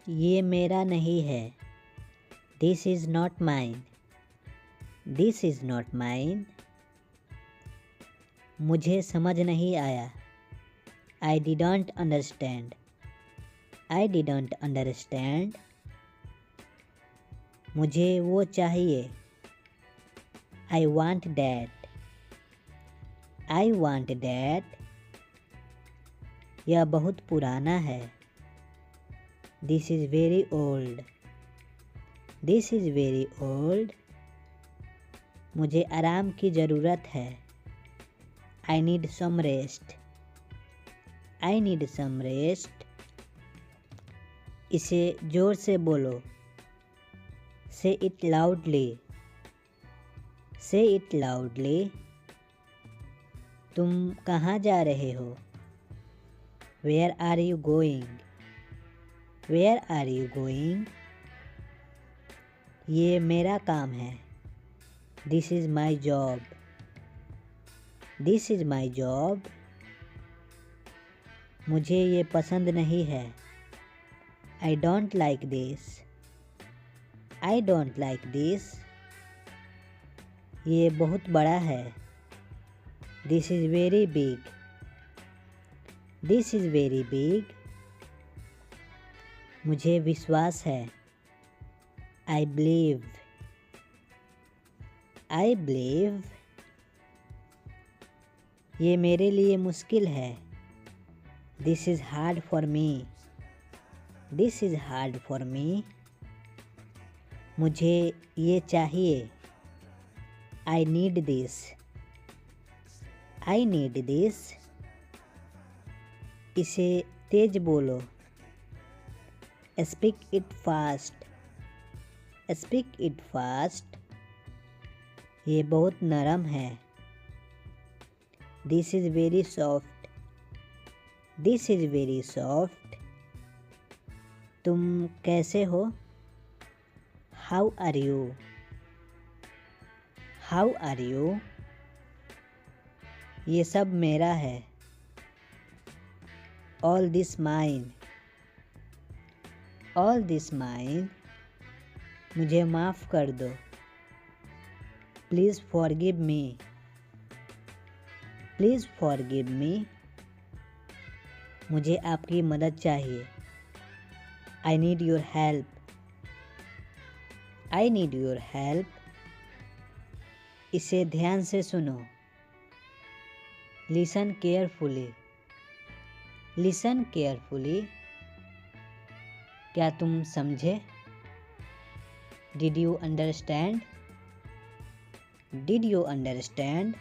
ये मेरा नहीं है। This is not mine. This is not mine. मुझे समझ नहीं आया। I didn't understand. I didn't understand. मुझे वो चाहिए। I want that. I want that. यह बहुत पुराना है। This is very old. This is very old. मुझे आराम की ज़रूरत है। I need some rest. I need some rest. इसे ज़ोर से बोलो। Say it loudly. Say it loudly. तुम कहाँ जा रहे हो? Where are you going? Where are you going? ये मेरा काम है। This is my job. This is my job. मुझे ये पसंद नहीं है। I don't like this. I don't like this. ये बहुत बड़ा है। This is very big. This is very big. मुझे विश्वास है। I believe. I believe. ये मेरे लिए मुश्किल है। This is hard for me. This is hard for me. मुझे ये चाहिए। I need this. I need this. इसे तेज बोलो। Speak it fast. Speak it fast. ये बहुत नरम है। This is very soft. This is very soft. तुम कैसे हो? How are you? How are you? ये सब मेरा है। All this mine. All this mine. मुझे माफ़ कर दो। Please forgive me. Please forgive me. मुझे आपकी मदद चाहिए। I need your help. I need your help. इसे ध्यान से सुनो। Listen carefully. Listen carefully. क्या तुम समझे? Did you understand? Did you understand?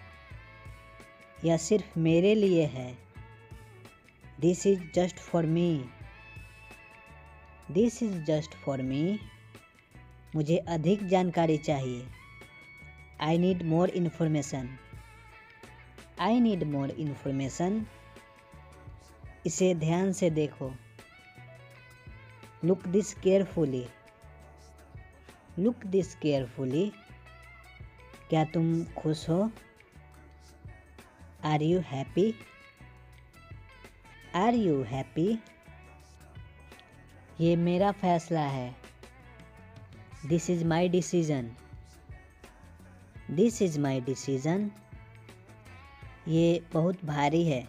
यह सिर्फ मेरे लिए है। This is just for me. This is just for me. मुझे अधिक जानकारी चाहिए। I need more information. I need more information. इसे ध्यान से देखो। Look this carefully. Look this carefully. क्या तुम खुश हो? Are you happy? Are you happy? ये मेरा फैसला है। This is my decision. This is my decision. ये बहुत भारी है।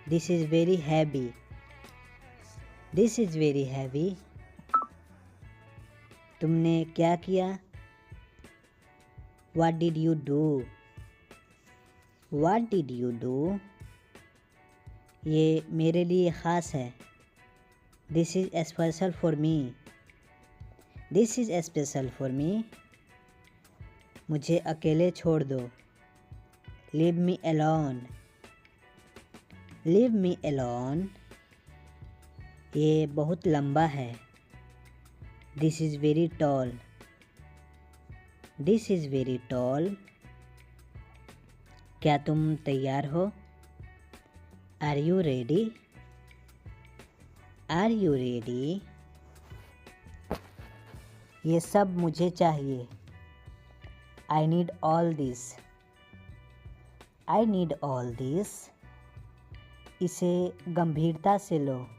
This is very heavy. This is very heavy. तुमने क्या किया? What did you do? What did you do? ये मेरे लिए ख़ास है। This is special for me. This is special for me. मुझे अकेले छोड़ दो। Leave me alone. Leave me alone. ये बहुत लंबा है। This is very tall. This is very tall. क्या तुम तैयार हो? Are you ready? Are you ready? ये सब मुझे चाहिए। I need all this. I need all this. इसे गंभीरता से लो।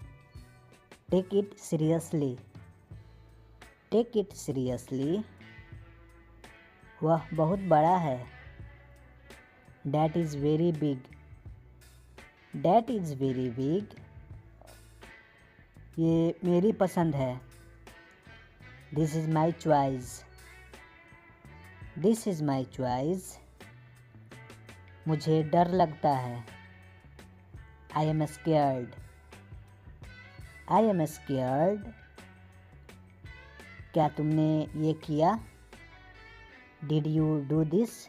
Take it seriously. Take it seriously. वह बहुत बड़ा है। That is very big. That is very big. ये मेरी पसंद है। This is my choice. This is my choice. मुझे डर लगता है। I am scared. I am scared. क्या तुमने ये किया? Did you do this?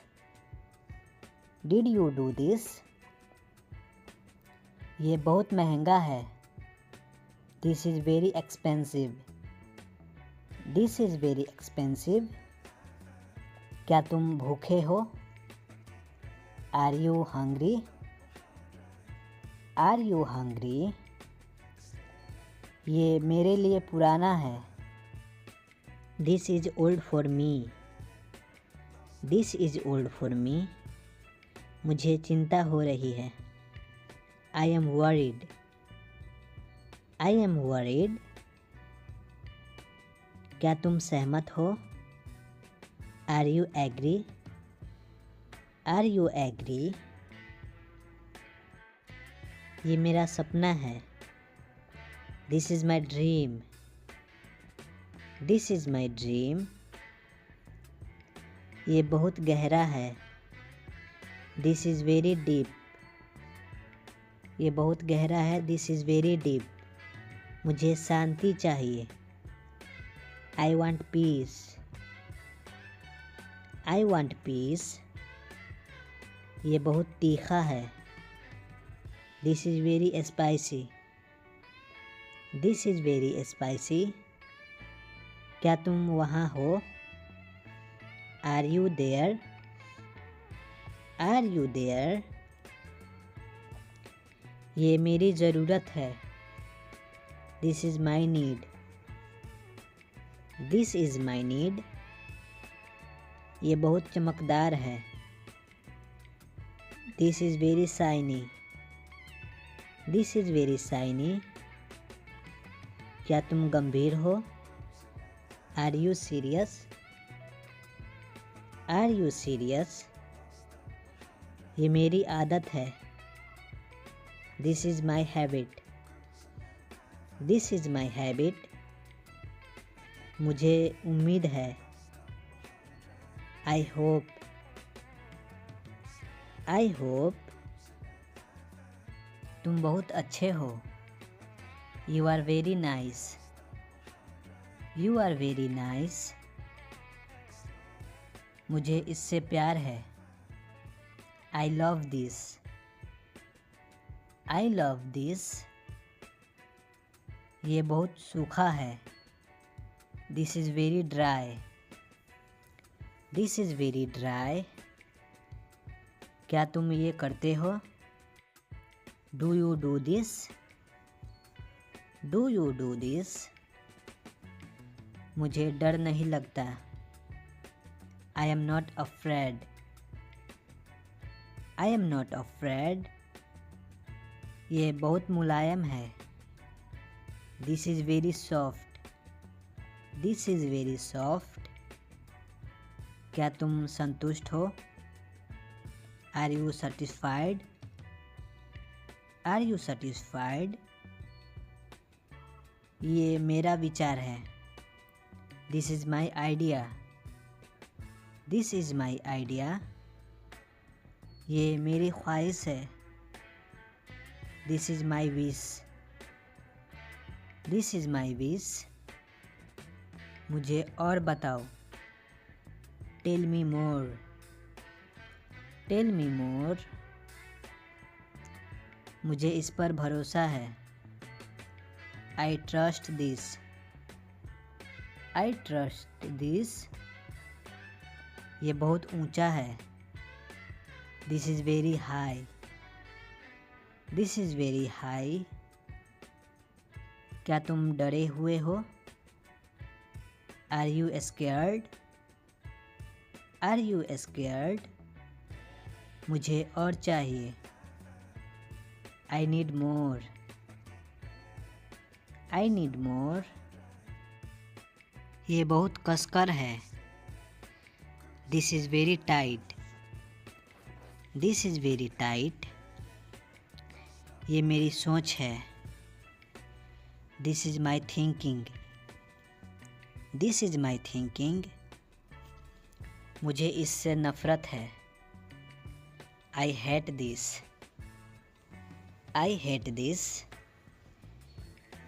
Did you do this? ये बहुत महंगा है। This is very expensive. This is very expensive. क्या तुम भूखे हो? Are you hungry? Are you hungry? ये मेरे लिए पुराना है। This is old for me. This is old for me. मुझे चिंता हो रही है। I am worried. I am worried. क्या तुम सहमत हो? Are you agree? Are you agree? ये मेरा सपना है। This is my dream. This is my dream. ये बहुत गहरा है। This is very deep. ये बहुत गहरा है। This is very deep. मुझे शांति चाहिए। I want peace. I want peace. ये बहुत तीखा है। This is very spicy. This is very spicy. क्या तुम वहाँ हो? Are you there? Are you there? ये मेरी ज़रूरत है। This is my need. This is my need. ये बहुत चमकदार है। This is very shiny. This is very shiny. क्या तुम गंभीर हो? Are you serious? Are you serious? ये मेरी आदत है। This is my habit. This is my habit. मुझे उम्मीद है। I hope. I hope. तुम बहुत अच्छे हो। You are very nice. You are very nice. मुझे इससे प्यार है। I love this. I love this. ये बहुत सूखा है। This is very dry. This is very dry. क्या तुम ये करते हो? Do you do this? Do you do this? मुझे डर नहीं लगता। I am not afraid. I am not afraid. ये बहुत मुलायम है। This is very soft. This is very soft. क्या तुम संतुष्ट हो? Are you satisfied? Are you satisfied? ये मेरा विचार है। This is my idea. This is my idea. ये मेरी ख्वाहिश है। This is my wish. This is my wish. मुझे और बताओ। Tell me more. Tell me more. मुझे इस पर भरोसा है। I trust this. I trust this. ये बहुत ऊंचा है। This is very high. This is very high. क्या तुम डरे हुए हो? Are you scared? Are you scared? मुझे और चाहिए। I need more. I need more. ये बहुत कसकर है। This is very tight. This is very tight. ये मेरी सोच है। This is my thinking. This is my thinking. मुझे इससे नफ़रत है। I hate this. I hate this.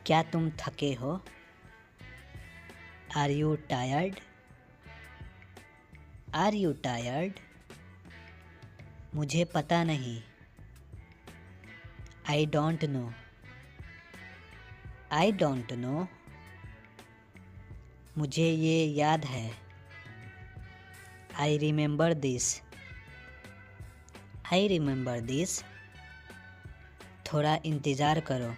क्या तुम थके हो? Are you tired? Are you tired? मुझे पता नहीं। I don't know. I don't know. मुझे ये याद है। I remember this. I remember this. थोड़ा इंतज़ार करो।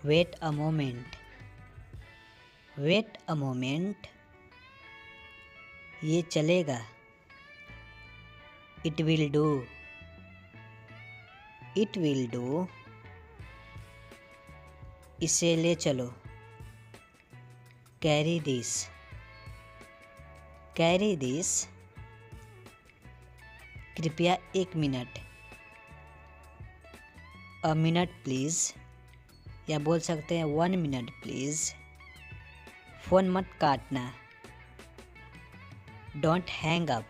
Wait a moment. Wait a moment. ये चलेगा। It will do. It will do. इसे ले चलो। Carry this. Carry this. कृपया 1 मिनट। अ मिनट प्लीज़, या बोल सकते हैं 1 मिनट प्लीज़। फ़ोन मत काटना। Don't hang up.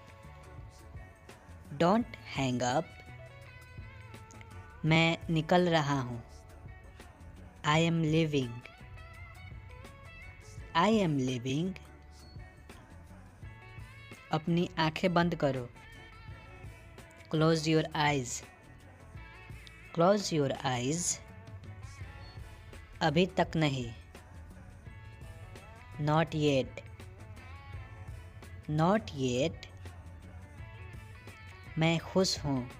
Don't hang up. मैं निकल रहा हूँ। I am living. I am living. अपनी आंखें बंद करो। Close your eyes. Close your eyes. अभी तक नहीं। Not yet. Not yet. मैं खुश हूँ।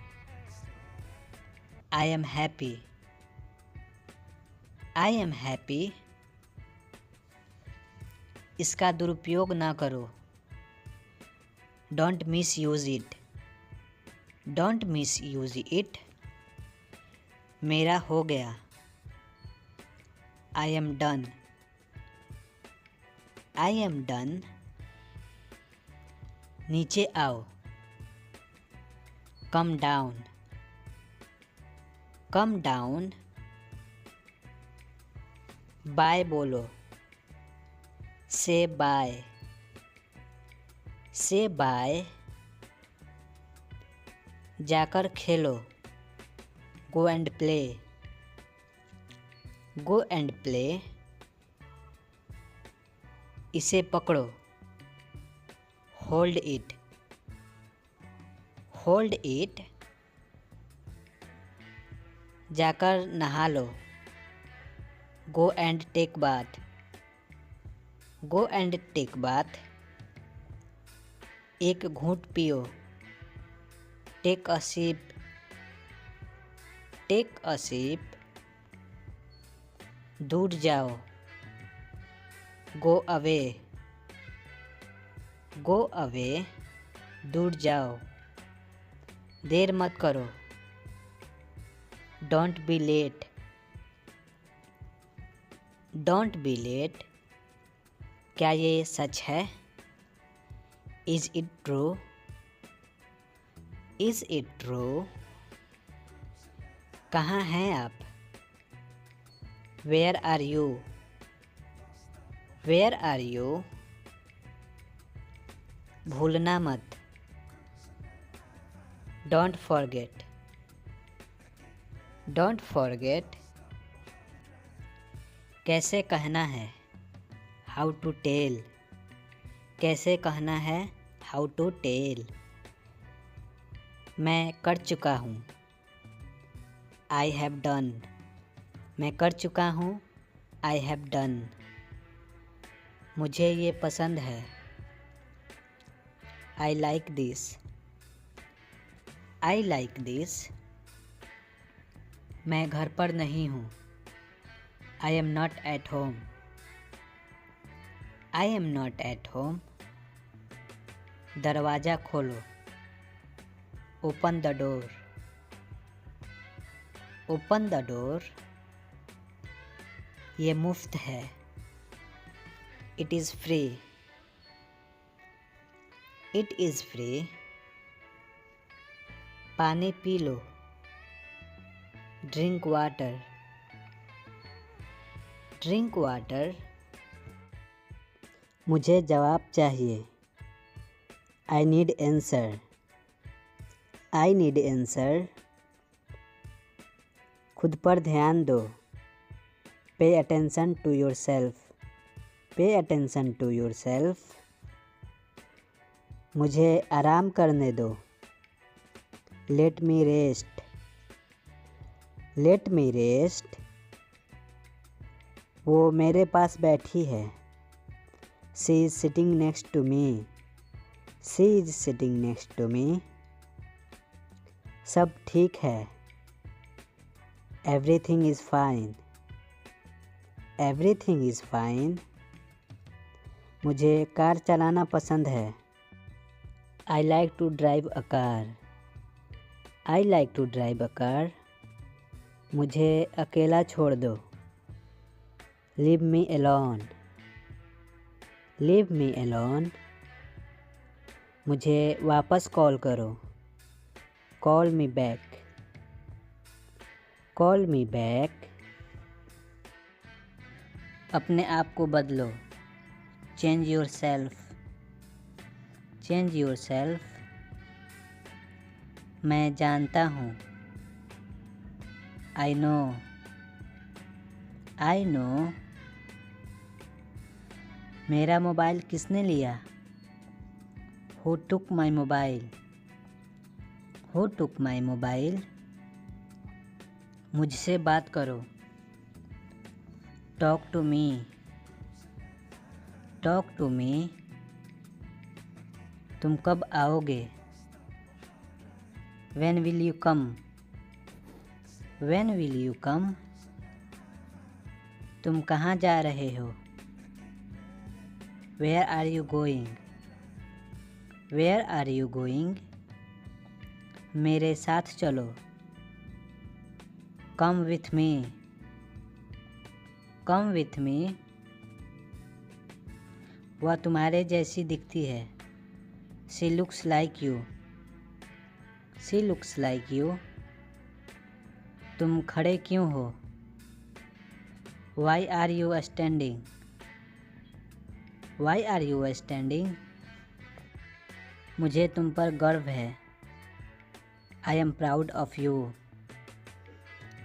I am happy. I am happy. इसका दुरुपयोग ना करो। Don't miss use it. Don't miss use it. मेरा हो गया। I am done. I am done. नीचे आओ। कम डाउन। कम डाउन। बाय बोलो। Say bye. Say bye. जाकर खेलो। Go and play. Go and play. इसे पकड़ो। Hold it. Hold it. जाकर नहा लो। Go and take bath. Go and take bath. एक घूंट पियो। Take a sip. Take a sip. दूर जाओ। Go away. Go away. दूर जाओ। देर मत करो। Don't be late. Don't be late. क्या ये सच है? Is it true? Is it true? कहाँ हैं आप? Where are you? Where are you? भूलना मत। Don't forget. Don't forget. कैसे कहना है? How to tell. कैसे कहना है? How to tell. मैं कर चुका हूँ। I have done. मैं कर चुका हूँ। I have done. मुझे ये पसंद है। I like this. I like this. मैं घर पर नहीं हूँ। I am not at home. I am not at home. दरवाज़ा खोलो। Open the door. Open the door. ये मुफ्त है। It is free. It is free. पानी पी लो। Drink water. Drink water. मुझे जवाब चाहिए। I need answer. I need answer. खुद पर ध्यान दो। Pay attention to your self. Pay attention to your self. मुझे आराम करने दो। Let me rest. Let me rest. वो मेरे पास बैठी है। She is sitting next to me. She is sitting next to मी। सब ठीक है। Everything is fine. Everything is fine. मुझे कार चलाना पसंद है। I like to drive a car. I like to drive a car. मुझे अकेला छोड़ दो। Leave me alone. Leave me alone. मुझे वापस कॉल करो। Call me back. Call me back. अपने आप को बदलो। Change yourself. Change yourself. मैं जानता हूँ। I know. I know. मेरा मोबाइल किसने लिया? Who took my mobile? Who took my mobile? मुझसे बात करो। Talk to me. Talk to me. तुम कब आओगे? When will you come? When will you come? तुम कहाँ जा रहे हो? Where are you going? Where are you going? मेरे साथ चलो। Come with me. Come with me. वह तुम्हारे जैसी दिखती है। She looks like you. She looks like you. तुम खड़े क्यों हो? Why are you standing? Why are you standing? मुझे तुम पर गर्व है। I am proud of you.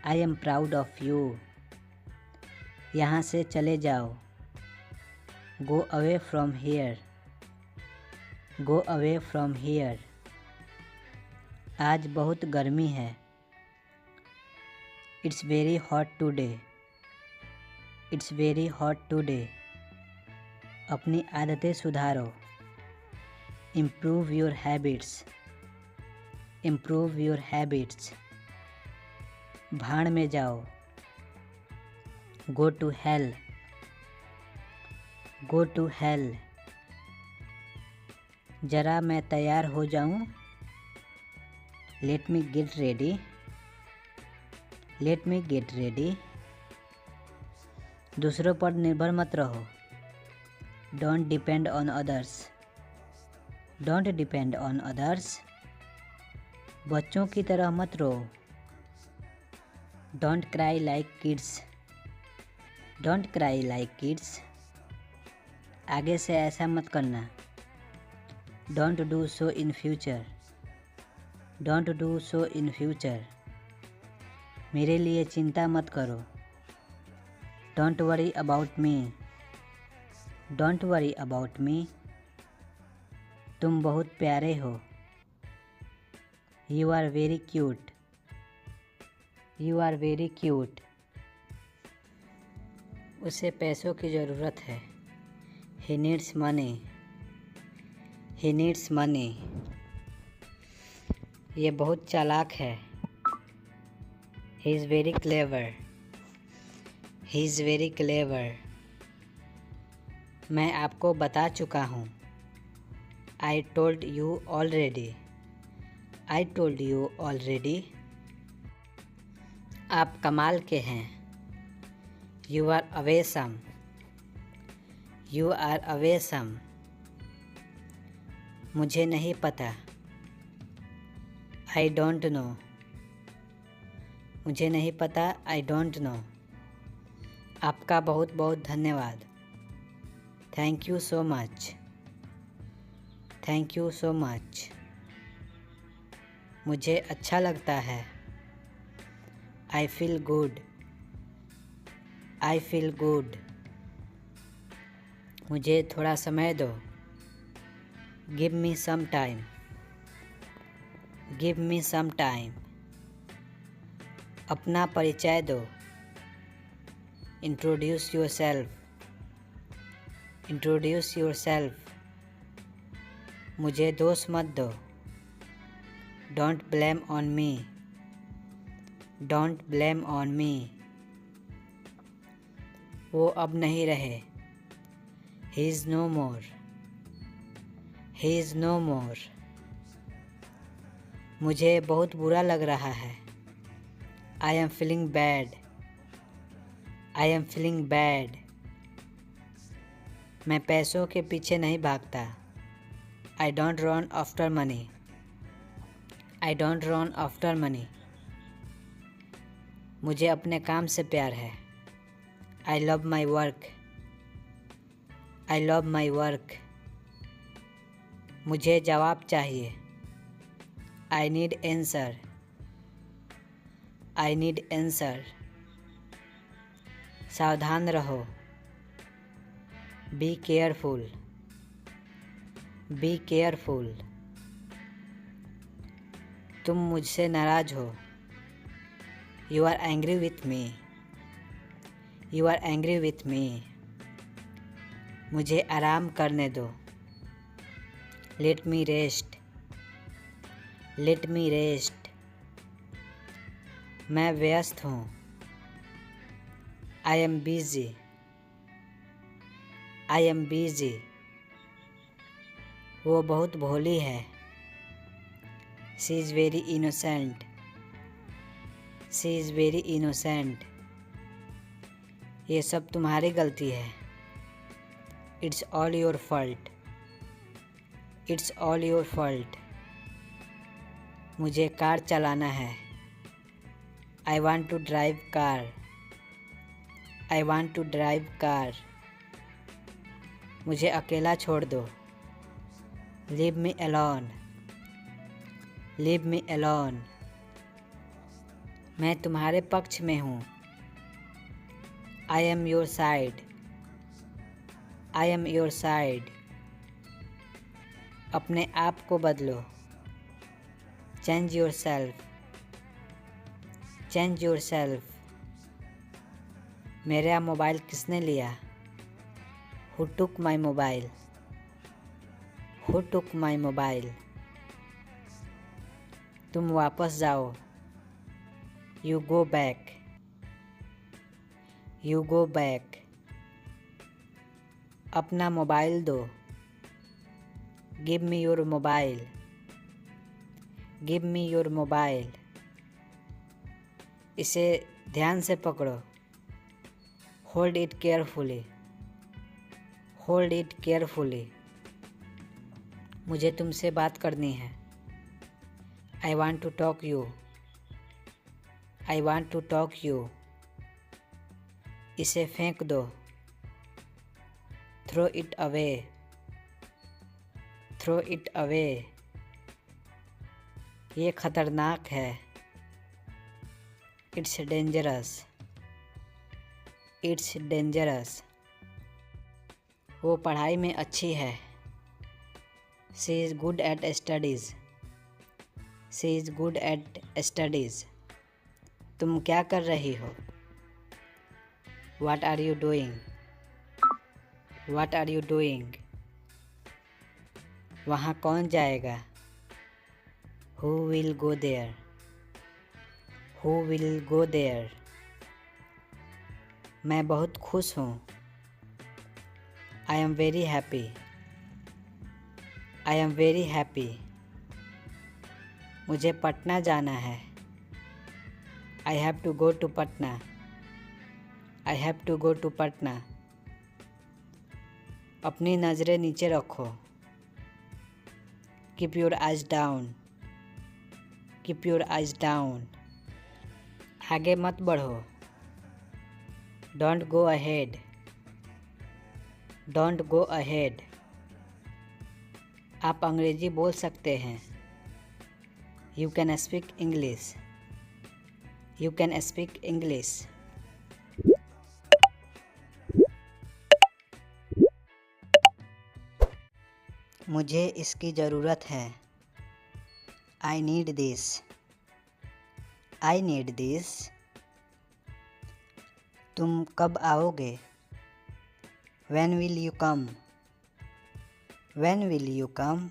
I am proud of you. यहाँ से चले जाओ। Go away from here. Go away from here. आज बहुत गर्मी है। It's very hot today. It's very hot today. अपनी आदतें सुधारो। Improve your habits. Improve your habits. भाड़ में जाओ। Go to hell. Go to hell. जरा मैं तैयार हो जाऊं। Let me get ready. Let me get ready. दूसरों पर निर्भर मत रहो। Don't depend on others. Don't depend on others. बच्चों की तरह मत रो। Don't cry like kids. Don't cry like kids. आगे से ऐसा मत करना। Don't do so in future. Don't do so in future. मेरे लिए चिंता मत करो। Don't worry about me. Don't worry about me. तुम बहुत प्यारे हो। You are very cute. You are very cute. उसे पैसों की ज़रूरत है। He needs money. He needs money. ये बहुत चालाक है। He is very clever. He is very clever. मैं आपको बता चुका हूँ। I told you already. I told you already. आप कमाल के हैं। You are awesome. You are awesome. मुझे नहीं पता. I don't know. मुझे नहीं पता. I don't know. आपका बहुत बहुत धन्यवाद. Thank you so much. Thank you so much. मुझे अच्छा लगता है. I feel good. I feel good. मुझे थोड़ा समय दो. Give me some time. Give me some time. अपना परिचय दो. Introduce yourself. Introduce yourself. मुझे दोष मत दो. Don't blame on me. Don't blame on me. वो अब नहीं रहे. He is no more. He is no more. मुझे बहुत बुरा लग रहा है. I am feeling bad. I am feeling bad. मैं पैसों के पीछे नहीं भागता. I don't run after money. I don't run after money. मुझे अपने काम से प्यार है. I love my work. I love my work. मुझे जवाब चाहिए. I need answer. I need answer. सावधान रहो. Be careful. Be careful. तुम मुझसे नाराज हो. You are angry with me. You are angry with me. मुझे आराम करने दो. Let me rest. Let me rest. मैं व्यस्त हूँ. I am busy. I am busy. वो बहुत भोली है. She is very innocent. She is very innocent. ये सब तुम्हारी गलती है. It's all your fault. It's all your fault. मुझे कार चलाना है. I want to drive car. I want to drive car. मुझे अकेला छोड़ दो. Leave me alone. Leave me alone. मैं तुम्हारे पक्ष में हूँ. I am your side. I am your side. अपने आप को बदलो. Change yourself. Change yourself. मेरा मोबाइल किसने लिया? Who took my mobile? Who took my mobile? तुम वापस जाओ. You go back. You go back. अपना मोबाइल दो. Give me your mobile. Give me your mobile. इसे ध्यान से पकड़ो. Hold it carefully. Hold it carefully. मुझे तुमसे बात करनी है. I want to talk you. I want to talk you. इसे फेंक दो. Throw it away. Throw it away. ये खतरनाक है. It's dangerous. It's dangerous. वो पढ़ाई में अच्छी है. She is good at studies. She is good at studies. तुम क्या कर रही हो? What are you doing? What are you doing? वहाँ कौन जाएगा? Who will go there? Who will go there? मैं बहुत खुश हूँ. I am very happy. I am very happy. मुझे पटना जाना है. I have to go to Patna. I have to go to Patna. अपनी नज़रें नीचे रखो. Keep your eyes down. Keep your eyes down. आगे मत बढ़ो. Don't go ahead. Don't go ahead. आप अंग्रेजी बोल सकते हैं. You can speak English. You can speak English. मुझे इसकी ज़रूरत है. I need this. I need this. तुम कब आओगे? When will you come? When will you come?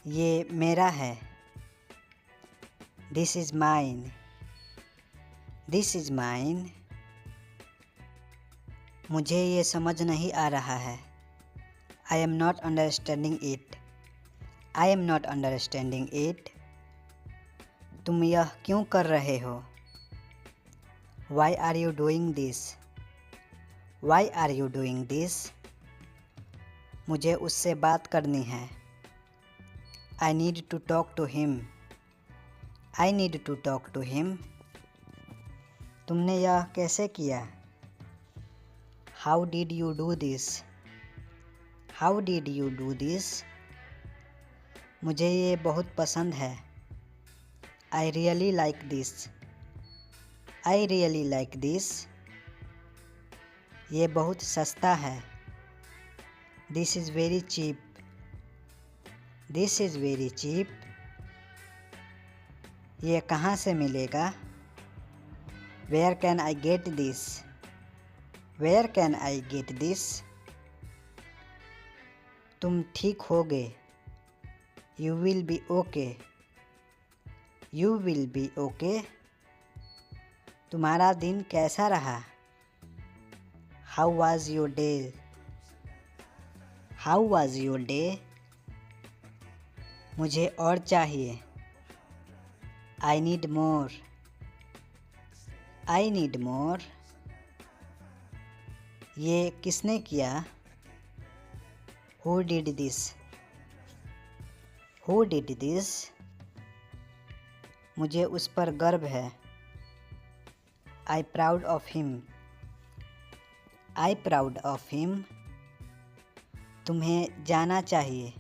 ये मेरा है. This is mine. This is mine. मुझे ये समझ नहीं आ रहा है. I am not understanding it. I am not understanding it. तुम यह क्यों कर रहे हो? Why are you doing this? Why are you doing this? मुझे उससे बात करनी है. I need to talk to him. I need to talk to him. तुमने यह कैसे किया? How did you do this? How did you do this? मुझे ये बहुत पसंद है. I really like this. I really like this. ये बहुत सस्ता है. This is very cheap. This is very cheap. ये कहाँ से मिलेगा? Where can I get this? Where can I get this? तुम ठीक होगे. You will be okay. You will be okay. तुम्हारा दिन कैसा रहा? How was your day? How was your day? मुझे और चाहिए. I need more. I need more. ये किसने किया? Who did this? Who did this? मुझे उस पर गर्व है. I proud of him. I proud of him. तुम्हें जाना चाहिए.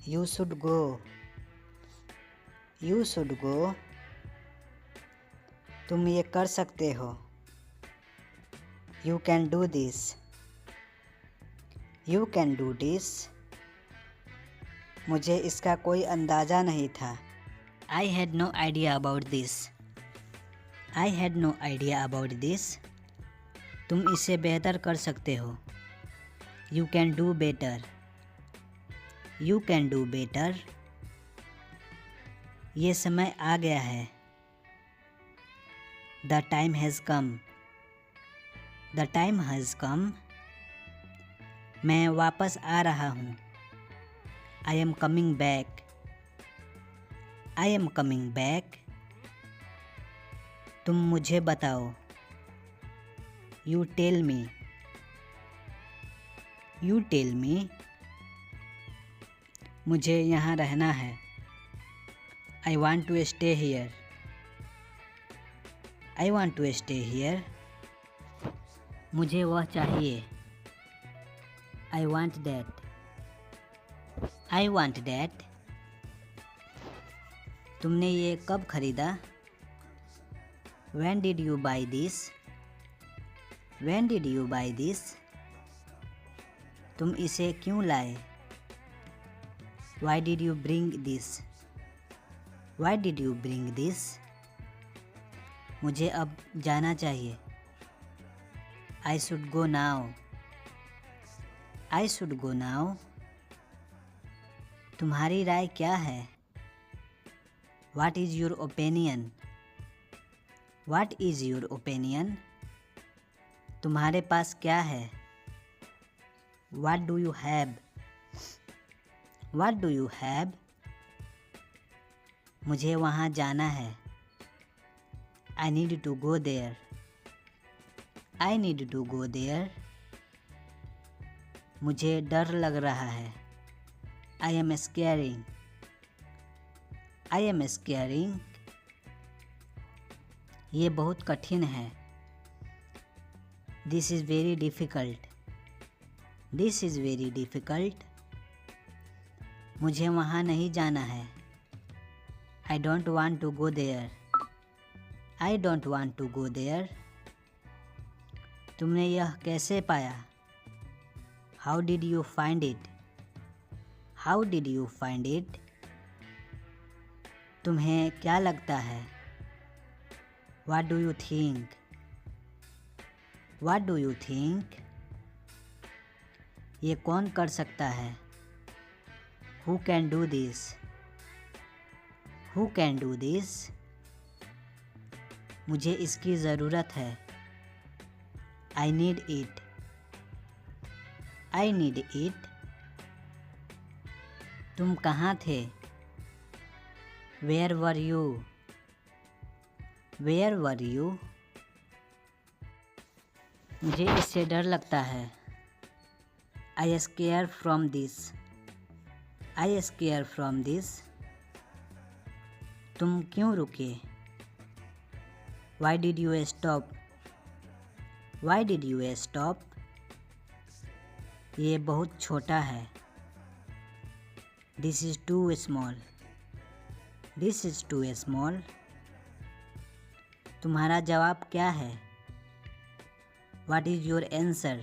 You should go. You should go. तुम ये कर सकते हो. You can do this. You can do this. मुझे इसका कोई अंदाज़ा नहीं था. I had no idea about this. I had no idea about this. तुम इसे बेहतर कर सकते हो. You can do better. You can do better. ये समय आ गया है. The time has come. The time has come. मैं वापस आ रहा हूँ. I am coming back. I am coming back. तुम मुझे बताओ. You tell me. You tell me. मुझे यहाँ रहना है. I want to stay here. I want to stay here. मुझे वह चाहिए. I want that. I want that. तुमने ये कब खरीदा? When did you buy this? When did you buy this? तुम इसे क्यों लाए? Why did you bring this? Why did you bring this? मुझे अब जाना चाहिए. I should go now. I should go now. तुम्हारी राय क्या है? What is your opinion? What is your opinion? तुम्हारे पास क्या है? What do you have? What do you have? मुझे वहाँ जाना है. I need to go there. I need to go there. मुझे डर लग रहा है. I am scaring. I am scaring. ये बहुत कठिन है. This is very difficult. This is very difficult. मुझे वहाँ नहीं जाना है. I don't want to go there. I don't want to go there. तुमने यह कैसे पाया? How did you find it? How did you find it? तुम्हें क्या लगता है? What do you think? What do you think? ये कौन कर सकता है? Who can do this? Who can do this? मुझे इसकी ज़रूरत है. I need it. I need it. तुम कहाँ थे? Where were you? Where were you? मुझे इससे डर लगता है. I scare from this. I scare from this. तुम क्यों रुके? Why did you stop? Why did you stop? ये बहुत छोटा है. This is too small. This is too small. तुम्हारा जवाब क्या है? What is your answer?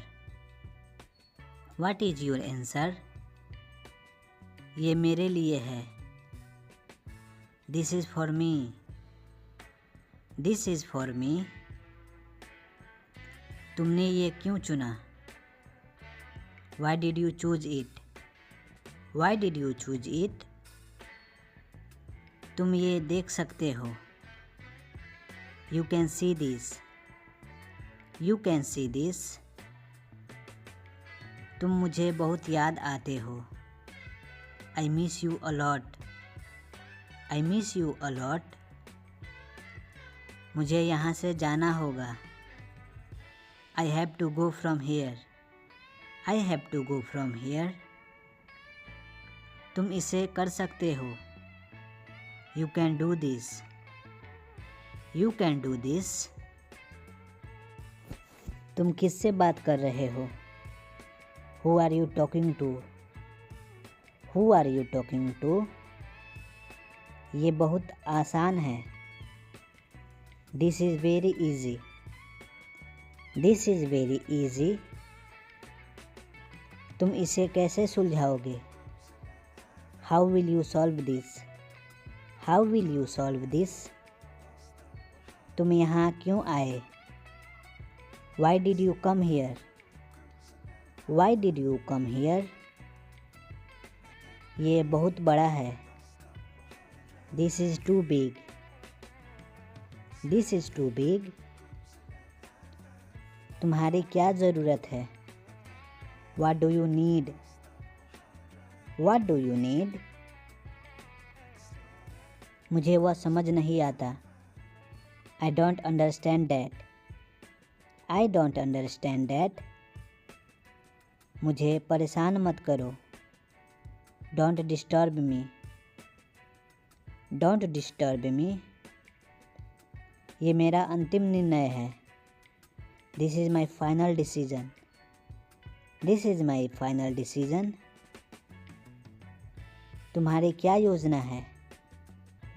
What is your answer? ये मेरे लिए है. This is for me. This is for me. तुमने ये क्यों चुना? Why did you choose it? Why did you choose it? तुम ये देख सकते हो. You can see this. You can see this. तुम मुझे बहुत याद आते हो. I miss you a lot. I miss you a lot. मुझे यहाँ से जाना होगा. I have to go from here. I have to go from here. तुम इसे कर सकते हो. You can do this. You can do this. तुम किससे बात कर रहे हो? Who are you talking to? Who are you talking to? ये बहुत आसान है. This is very easy. This is very easy. तुम इसे कैसे सुलझाओगे? How will you solve this? How will you solve this? तुम यहाँ क्यों आए? Why did you come here? Why did you come here? ये बहुत बड़ा है. This is too big. This is too big. तुम्हारी क्या ज़रूरत है? What do you need? What do you need? मुझे वह समझ नहीं आता. I don't understand that. I don't understand that. मुझे परेशान मत करो. Don't disturb me. Don't disturb me. ये मेरा अंतिम निर्णय है. This is my final decision. This is my final decision. तुम्हारी क्या योजना है?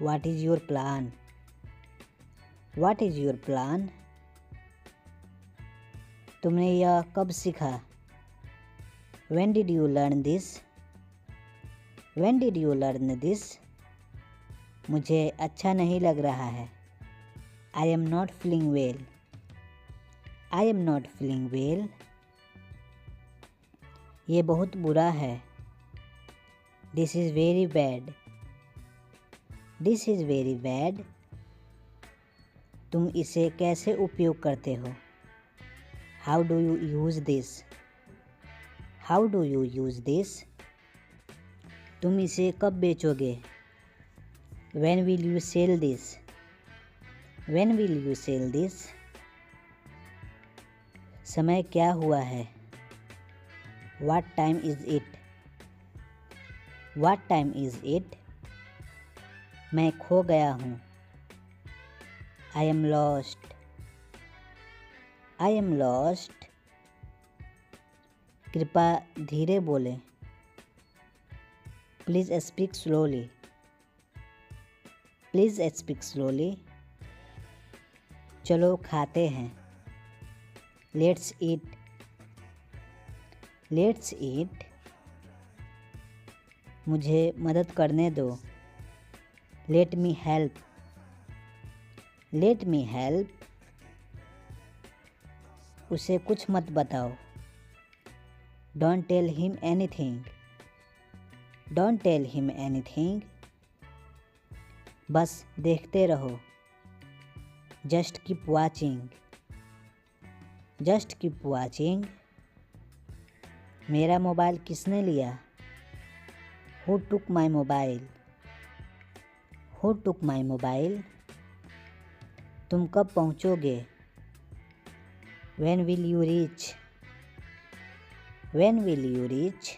What is your plan? What is your plan? तुमने यह कब सीखा? When did you learn this? When did you learn this? मुझे अच्छा नहीं लग रहा है. I am not feeling well. I am not feeling well. ये बहुत बुरा है. This is very bad. This is very bad. तुम इसे कैसे उपयोग करते हो? How do you use this? How do you use this? तुम इसे कब बेचोगे? When will you sell this? When will you sell this? समय क्या हुआ है? What time is it? What time is it? मैं खो गया हूँ। I am lost. I am lost. कृपया धीरे बोलें। Please speak slowly. Please speak slowly. चलो खाते हैं। Let's eat. Let's eat. मुझे मदद करने दो। Let me help. Let me help. उसे कुछ मत बताओ। Don't tell him anything. Don't tell him anything. बस देखते रहो। Just keep watching. Just keep watching. मेरा मोबाइल किसने लिया? Who took my mobile? Who took my mobile? तुम कब पहुँचोगे? When will you reach? When will you reach?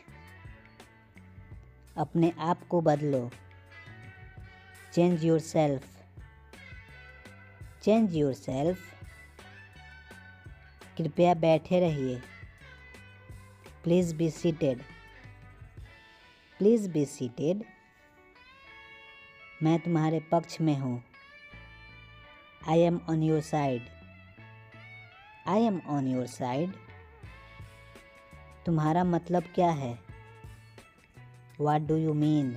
अपने आप को बदलो। Change yourself. Change yourself. कृपया बैठे रहिए। Please be seated. Please be seated. मैं तुम्हारे पक्ष में हूँ। I am on your side. I am on your side. तुम्हारा मतलब क्या है? What do you mean?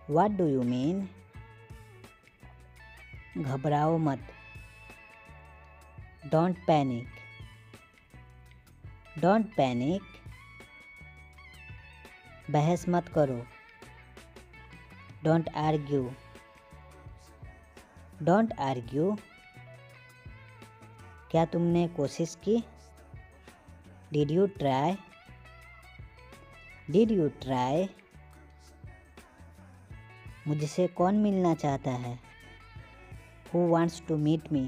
What do you mean? घबराओ मत। Don't panic. Don't panic. बहस मत करो। Don't argue. Don't argue. क्या तुमने कोशिश की? Did you try? Did you try? मुझसे कौन मिलना चाहता है? Who wants to meet me?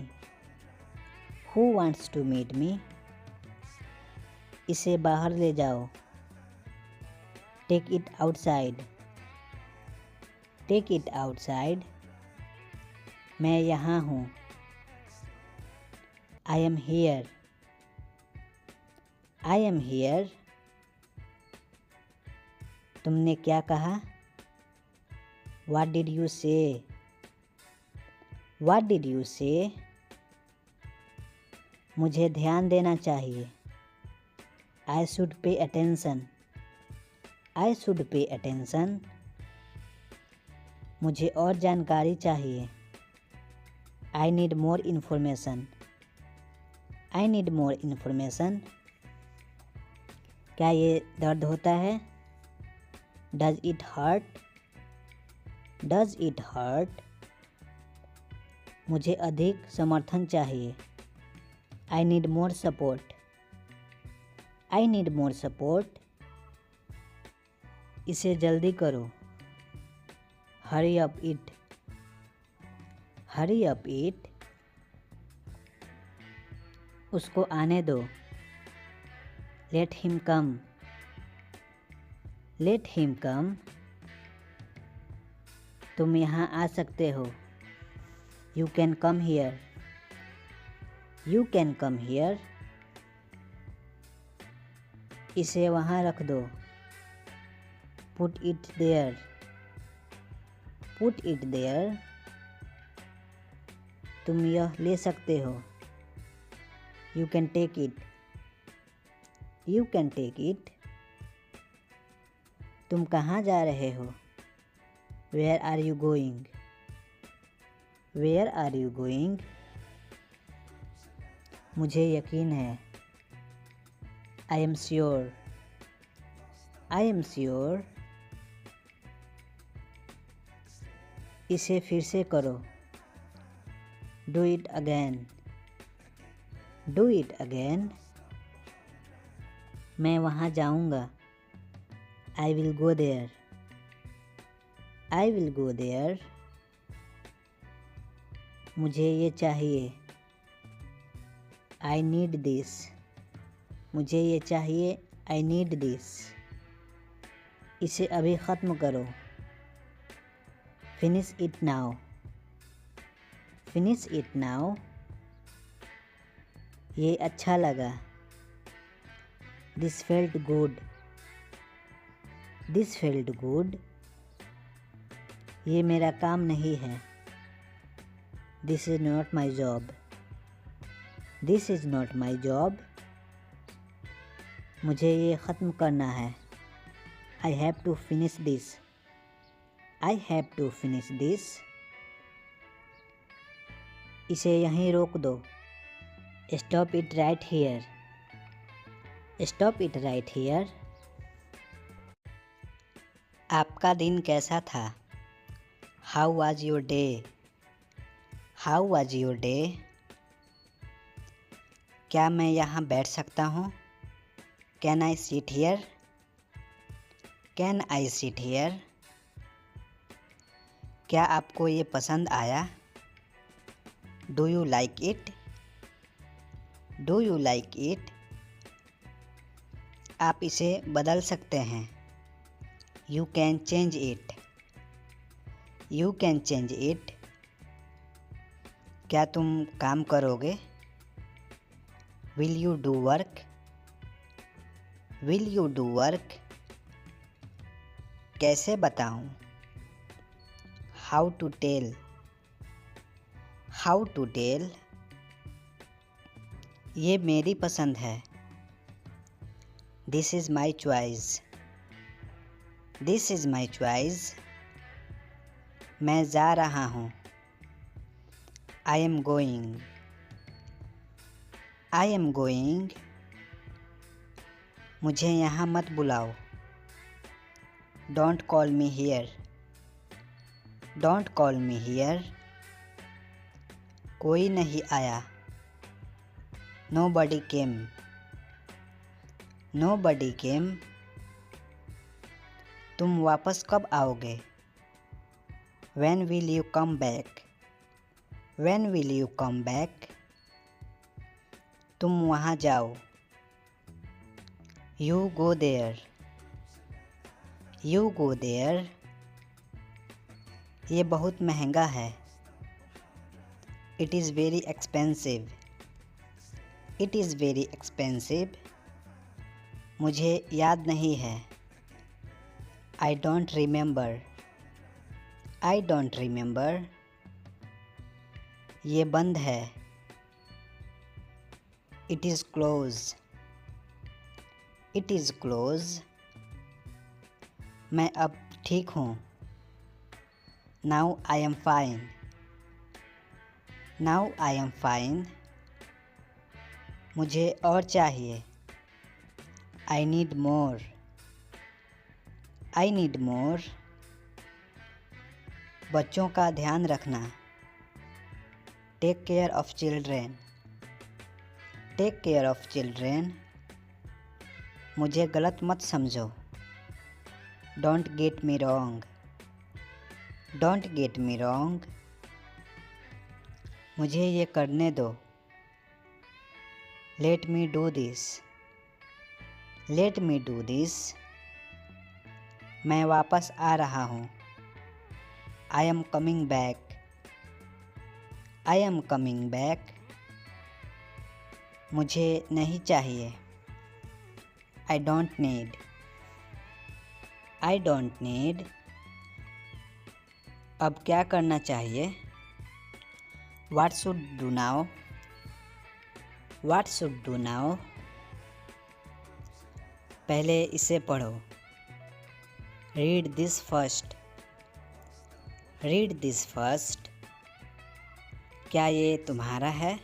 Who wants to meet me? इसे बाहर ले जाओ। Take it outside. Take it outside. मैं यहाँ हूँ। I am here. I am here. तुमने क्या कहा? What did you say? What did you say? मुझे ध्यान देना चाहिए। I should pay attention. I should pay attention. मुझे और जानकारी चाहिए। I need more information. I need more information. क्या ये दर्द होता है? Does it hurt? Does it hurt? मुझे अधिक समर्थन चाहिए। I need more support. I need more support. इसे जल्दी करो। Hurry up it. Hurry up it. उसको आने दो। Let him come. Let him come. तुम यहाँ आ सकते हो। You can come here. You can come here. इसे वहाँ रख दो। Put it there. Put it there. तुम यह ले सकते हो। You can take it. You can take it. तुम कहाँ जा रहे हो? Where are you going? Where are you going? मुझे यकीन है। I am sure. I am sure. इसे फिर से करो। Do it again. Do it again. मैं वहाँ जाऊँगा। I will go there. I will go there. मुझे ये चाहिए। I need this. मुझे ये चाहिए। I need this. इसे अभी ख़त्म करो। Finish it now. Finish it now. ये अच्छा लगा। This felt good. This felt good. ये मेरा काम नहीं है। This is not my job. This is not my job. मुझे ये ख़त्म करना है। I have to finish this. I have to finish this. इसे यहीं रोक दो। Stop it right here. Stop it right here. आपका दिन कैसा था? How was your day? How was your day? क्या मैं यहाँ बैठ सकता हूँ? Can I sit here? Can I sit here? क्या आपको ये पसंद आया? Do you like it? Do you like it? आप इसे बदल सकते हैं। You can change it. You can change it. क्या तुम काम करोगे? Will you do work? Will you do work? कैसे बताऊं? How to tell? How to tell? ये मेरी पसंद है। This is my choice. This is my choice. मैं जा रहा हूँ। I am going. I am going. मुझे यहाँ मत बुलाओ। Don't call me here. Don't call me here. कोई नहीं आया। Nobody came. Nobody came. तुम वापस कब आओगे? When will you come back? When will you come back? तुम वहाँ जाओ। You go there. You go there. ये बहुत महंगा है। It is very expensive. It is very expensive. मुझे याद नहीं है। I don't remember. I don't remember. ये बंद है। It is closed. It is closed. मैं अब ठीक हूँ। Now I am fine. Now I am fine. मुझे और चाहिए। I need more. I need more. बच्चों का ध्यान रखना। Take care of children. Take care of children. मुझे गलत मत समझो। Don't get me wrong. Don't get me wrong. मुझे ये करने दो। Let me do this. Let me do this. मैं वापस आ रहा हूँ। I am coming back. I am coming back. मुझे नहीं चाहिए। I don't need. I don't need. अब क्या करना चाहिए? What should do now? What should do now? पहले इसे पढ़ो। Read this first. Read this first. क्या ये तुम्हारा है?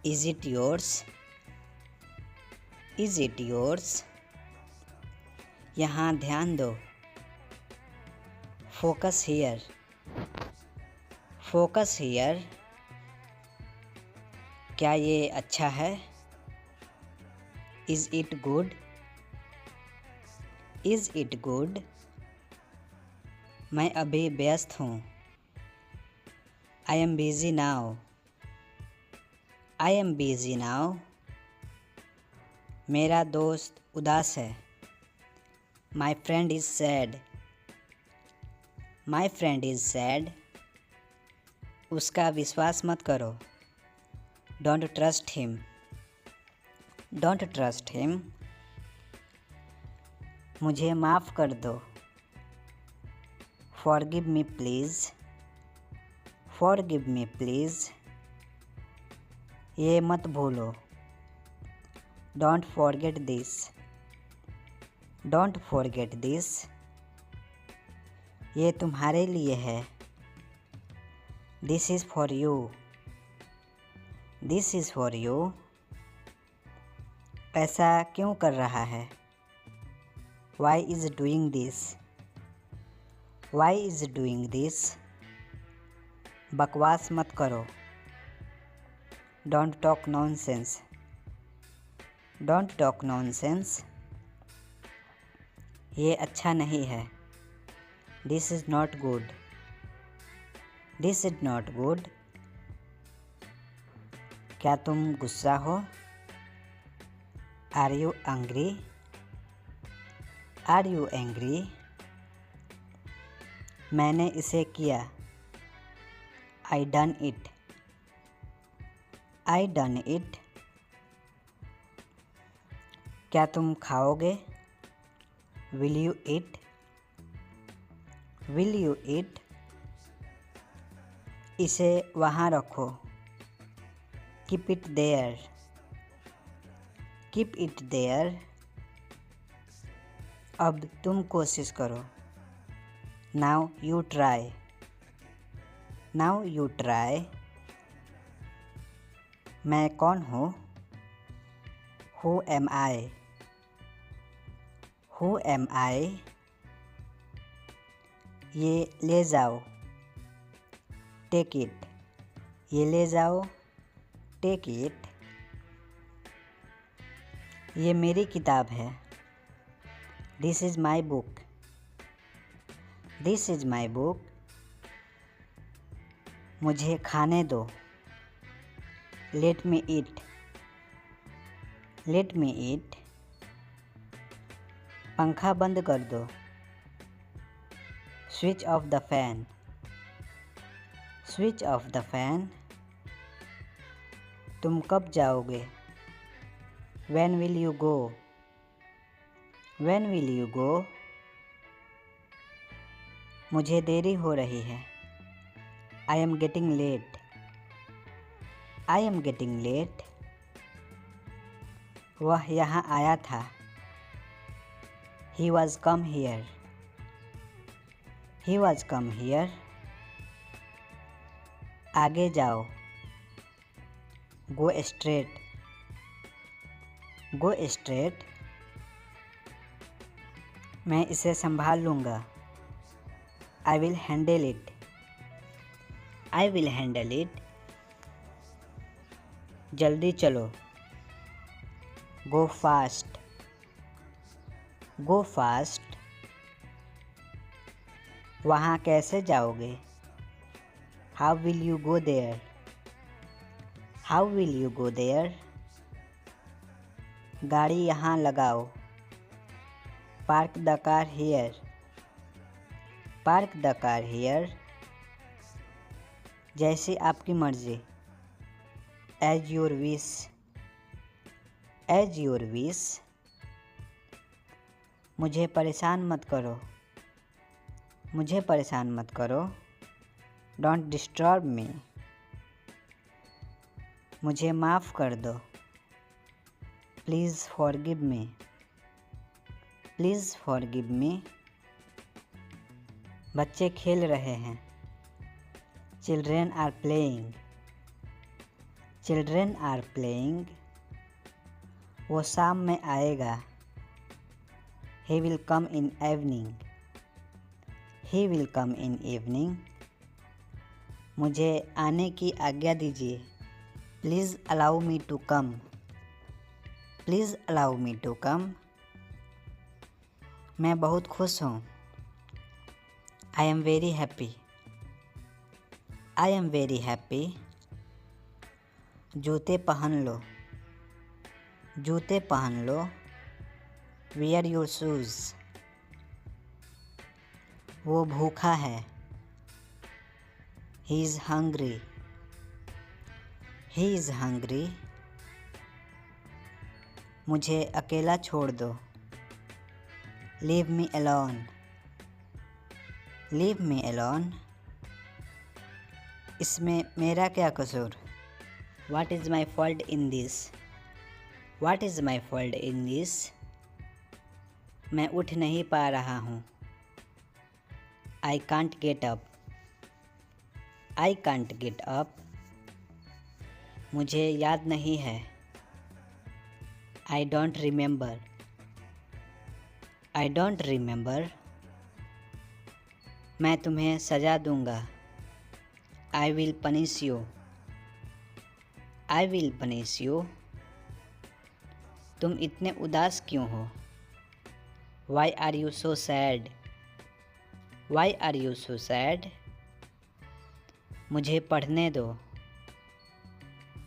Is it yours? Is it yours? यहाँ ध्यान दो। Focus here. Focus here. क्या ये अच्छा है? Is it good? Is it good? मैं अभी व्यस्त हूँ। I am busy now. I am busy now. मेरा दोस्त उदास है. My friend is sad. My friend is sad. उसका विश्वास मत करो. Don't trust him. Don't trust him. मुझे माफ़ कर दो. Forgive me please. Forgive me please. ये मत भूलो. Don't forget this. Don't forget this. ये तुम्हारे लिए है. This is for you. This is for you. ऐसा क्यों कर रहा है? Why is doing this? Why is doing this? बकवास मत करो. Don't talk nonsense. Don't talk nonsense. ये अच्छा नहीं है. This is not good. This is not good. क्या तुम गुस्सा हो? Are you angry? Are you angry? मैंने इसे किया. I done it. I done it. क्या तुम खाओगे? Will you eat? Will you eat? इसे वहाँ रखो. Keep it there. Keep it there. अब तुम कोशिश करो. Now you try. Now you try. मैं कौन हूँ? Who am I? Who am I? ये ले जाओ. Take it. ये ले जाओ. Take it. ये मेरी किताब है. This is my book. This is my book. मुझे खाने दो. Let me eat. Let me eat. पंखा बंद कर दो. Switch off the fan. Switch off the fan. तुम कब जाओगे? When will you go? When will you go? मुझे देरी हो रही है. I am getting late. I am getting late. वह यहाँ आया था. He was come here. He was come here. आगे जाओ. Go straight. Go straight. मैं इसे संभाल लूँगा. I will handle it. I will handle it. जल्दी चलो. Go fast. Go fast. वहाँ कैसे जाओगे? How will you go there? How will you go there? गाड़ी यहाँ लगाओ. Park the car here. Park the car here. जैसी आपकी मर्जी. As your wish. As your wish. मुझे परेशान मत करो. मुझे परेशान मत करो. Don't disturb me. मुझे माफ़ कर दो. Please forgive me. Please forgive me. बच्चे खेल रहे हैं. Children are playing. Children are playing. वो शाम में आएगा. He will come in evening. He will come in evening. मुझे आने की आज्ञा दीजिए. Please allow me to come. Please allow me to come. मैं बहुत खुश हूँ. I am very happy. I am very happy. जूते पहन लो, जूते पहन लो। Where your shoes. वो भूखा है। He is hungry, he is hungry. मुझे अकेला छोड़ दो। Leave me alone, leave me alone. इसमें मेरा क्या कसूर। What is my fault in this? What is my fault in this? मैं उठ नहीं पा रहा हूँ। I can't get up, I can't get up। मुझे याद नहीं है। I don't remember, I don't remember। मैं तुम्हें सजा दूँगा। I will punish you, I will punish you। तुम इतने उदास क्यों हो। Why are you so sad? Why are you so sad? मुझे पढ़ने दो।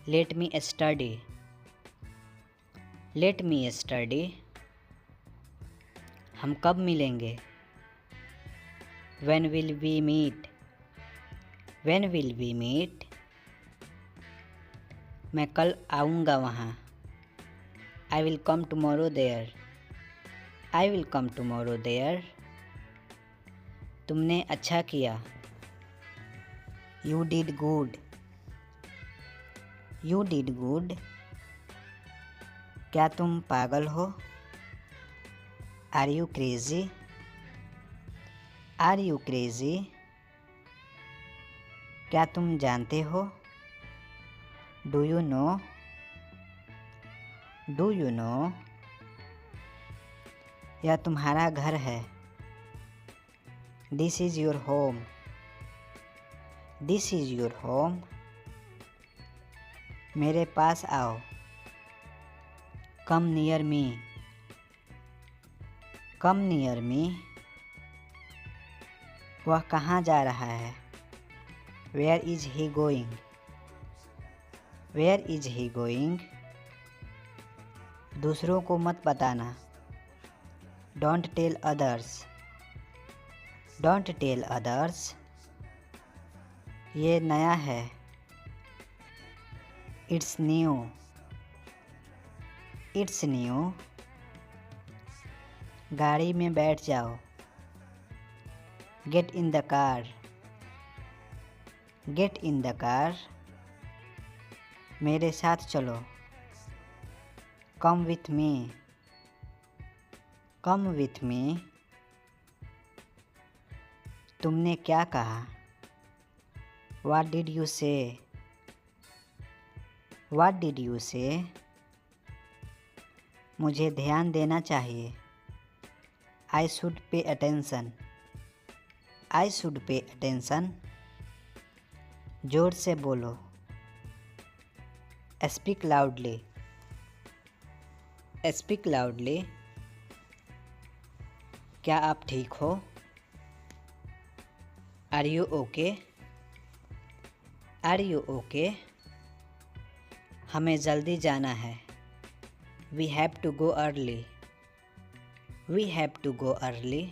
Let me study, Let me study। हम कब मिलेंगे। When will we meet? When will we meet? मैं कल आऊँगा वहाँ। I will come tomorrow there, I will come tomorrow there। तुमने अच्छा किया। You did good, You did good। क्या तुम पागल हो। Are you crazy, Are you crazy। क्या तुम जानते हो। Do you know, Do you know। यह तुम्हारा घर है। This is your home, This is your home। मेरे पास आओ। Come near me, Come near me। वह कहाँ जा रहा है। Where is he going, Where is he going। दूसरों को मत बताना। Don't tell others, Don't tell others। ये नया है। It's new, It's new। गाड़ी में बैठ जाओ। Get in the car, Get in the car। मेरे साथ चलो। Come with me, Come with me। तुमने क्या कहा। What did you say, What did you say। मुझे ध्यान देना चाहिए। I should pay attention, I should pay attention। जोर से बोलो। Speak loudly, Speak loudly। क्या आप ठीक हो। Are you okay, Are you okay। हमें जल्दी जाना है। We have to go early, We have to go early।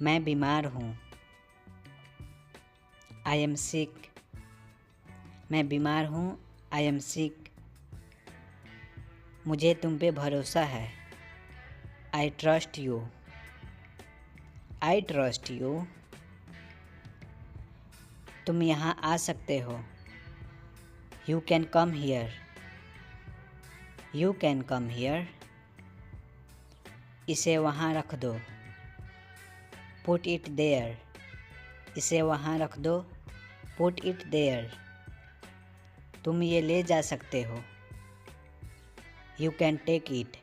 मैं बीमार हूँ। I am sick, मैं बीमार हूँ। I am sick। मुझे तुम पे भरोसा है। I trust you, I trust you। तुम यहाँ आ सकते हो। You can come here, You can come here। इसे वहाँ रख दो। Put it there, इसे वहाँ रख दो। Put it there। तुम ये ले जा सकते हो। You can take it,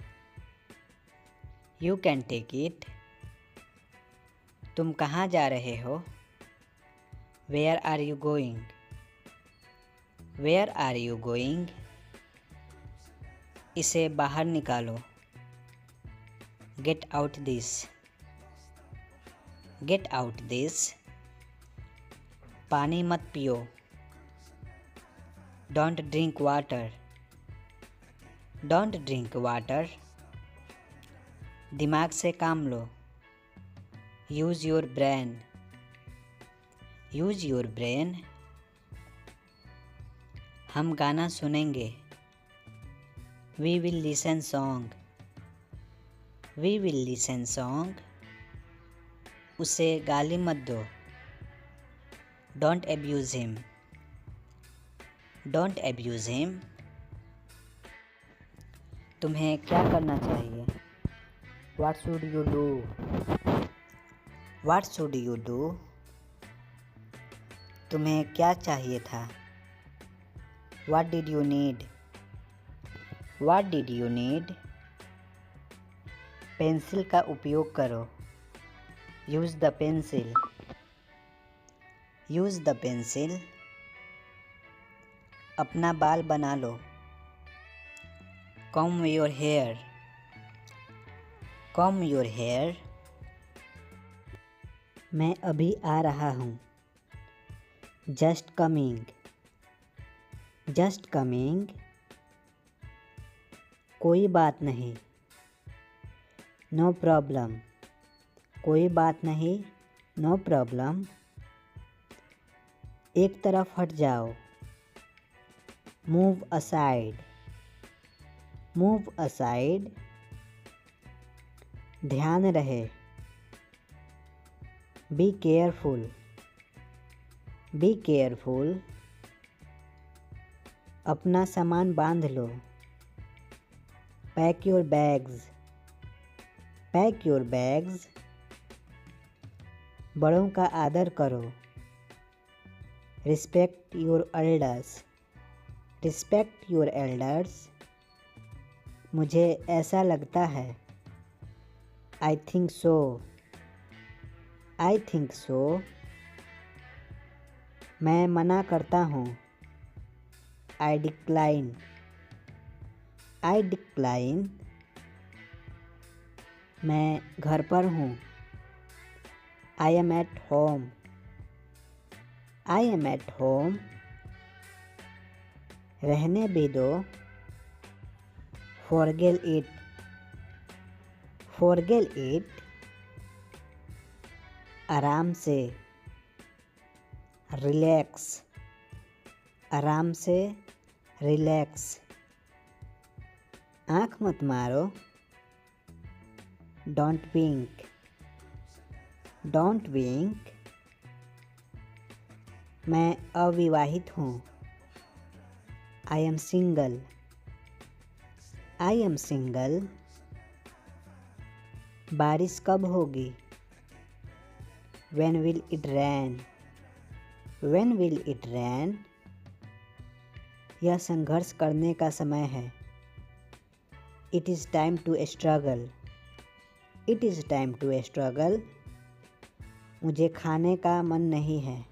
You can take it। तुम कहाँ जा रहे हो। Where are you going, Where are you going। इसे बाहर निकालो। Get out this, Get out this। पानी मत पियो। Don't drink water. Don't drink water. दिमाग से काम लो। Use your brain. Use your brain. हम गाना सुनेंगे। We will listen song. We will listen song. उसे गाली मत दो। Don't abuse him. Don't abuse him. तुम्हें क्या करना चाहिए? What should you do? What should you do? तुम्हें क्या चाहिए था? What did you need? What did you need? Pencil का उपयोग करो। Use the pencil. Use the pencil. अपना बाल बना लो। Comb your hair. Comb your hair. मैं अभी आ रहा हूँ। Just coming. Just coming. कोई बात नहीं। No problem. कोई बात नहीं। No problem. एक तरफ हट जाओ। Move aside. Move aside. ध्यान रहे। Be careful. Be careful. अपना सामान बांध लो। Pack your bags. Pack your bags. बड़ों का आदर करो। Respect your elders. Respect your elders. मुझे ऐसा लगता है। I think so. I think so. मैं मना करता हूँ। I decline. I decline. मैं घर पर हूँ। I am at home. I am at home. रहने भी दो। Forget it. Forget it. आराम से। Relax. आराम से। Relax. आँख मत मारो। Don't wink. Don't wink. मैं अविवाहित हूँ। I am single. I am single. बारिश कब होगी? When will it rain? When will it rain? यह संघर्ष करने का समय है। It is time to struggle. It is time to struggle. मुझे खाने का मन नहीं है।